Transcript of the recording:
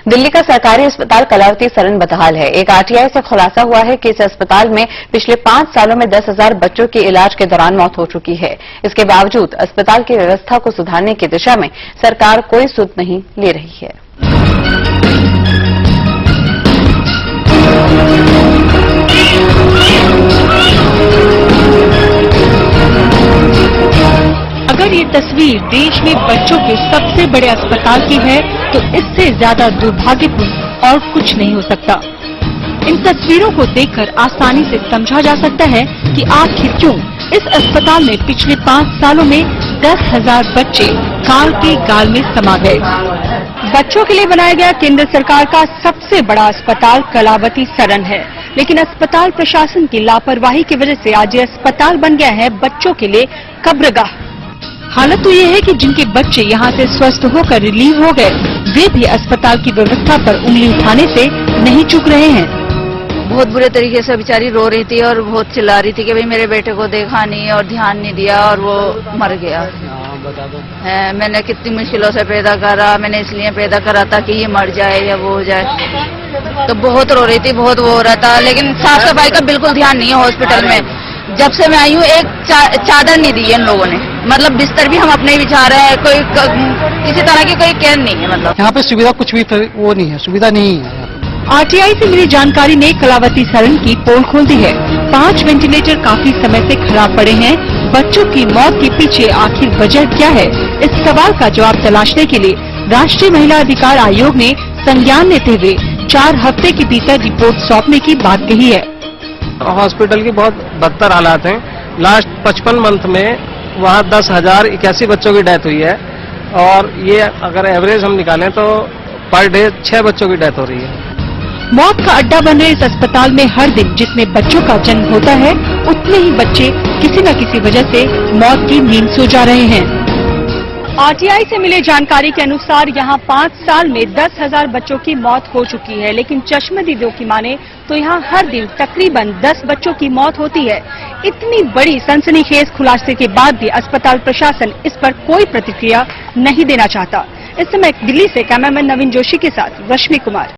दिल्ली का सरकारी अस्पताल कलावती सरन बदहाल है। एक आरटीआई से खुलासा हुआ है कि इस अस्पताल में पिछले 5 सालों में 10,000 बच्चों की इलाज के दौरान मौत हो चुकी है। इसके बावजूद अस्पताल की व्यवस्था को सुधारने की दिशा में सरकार कोई सुध नहीं ले रही है। अगर ये तस्वीर देश में बच्चों के सबसे बड़े अस्पताल की है तो इससे ज्यादा दुर्भाग्यपूर्ण और कुछ नहीं हो सकता। इन तस्वीरों को देखकर आसानी से समझा जा सकता है कि आखिर क्यों इस अस्पताल में पिछले 5 सालों में 10,000 बच्चे काल के गाल में समा गए। बच्चों के लिए बनाया गया केंद्र सरकार का सबसे बड़ा अस्पताल कलावती सरन है, लेकिन अस्पताल प्रशासन की लापरवाही की वजह से आज ये अस्पताल बन गया है बच्चों के लिए कब्रगाह। हालत तो ये है कि जिनके बच्चे यहाँ से स्वस्थ होकर रिलीव हो गए, वे भी अस्पताल की व्यवस्था पर उंगली उठाने से नहीं चूक रहे हैं। बहुत बुरे तरीके से बेचारी रो रही थी और बहुत चिल्ला रही थी कि भाई मेरे बेटे को देखा नहीं और ध्यान नहीं दिया और वो मर गया। मैंने कितनी मुश्किलों से पैदा करा, मैंने इसलिए पैदा करा था कि ये मर जाए या वो हो जाए। तो बहुत रो रही थी, बहुत वो हो रहा था, लेकिन साफ सफाई का बिल्कुल ध्यान नहीं है हॉस्पिटल में। जब से मैं आई हूँ एक चादर नहीं दी है इन लोगों ने, मतलब बिस्तर भी हम अपने ही बिछा रहे हैं, कोई किसी तरह की कोई केयर नहीं है। मतलब यहाँ पे सुविधा कुछ भी वो नहीं है, सुविधा नहीं है। आरटीआई से मिली जानकारी ने कलावती सरन की पोल खोल दी है। 5 वेंटिलेटर काफी समय से खराब पड़े हैं। बच्चों की मौत के पीछे आखिर वजह क्या है, इस सवाल का जवाब तलाशने के लिए राष्ट्रीय महिला अधिकार आयोग ने संज्ञान लेते हुए 4 हफ्ते के भीतर रिपोर्ट सौंपने की बात कही है। हॉस्पिटल की बहुत बदतर हालात हैं। लास्ट 55 मंथ में वहाँ 10,081 बच्चों की डेथ हुई है और ये अगर एवरेज हम निकालें तो पर डे 6 बच्चों की डेथ हो रही है। मौत का अड्डा बन रहे इस अस्पताल में हर दिन जितने बच्चों का जन्म होता है, उतने ही बच्चे किसी न किसी वजह से मौत की नींद सो जा रहे हैं। आरटीआई से मिले जानकारी के अनुसार यहाँ 5 साल में 10,000 बच्चों की मौत हो चुकी है, लेकिन चश्मदीदों की माने तो यहाँ हर दिन तकरीबन 10 बच्चों की मौत होती है। इतनी बड़ी सनसनीखेज खुलासे के बाद भी अस्पताल प्रशासन इस पर कोई प्रतिक्रिया नहीं देना चाहता। इस समय दिल्ली से कैमरामैन नवीन जोशी के साथ रश्मि कुमार।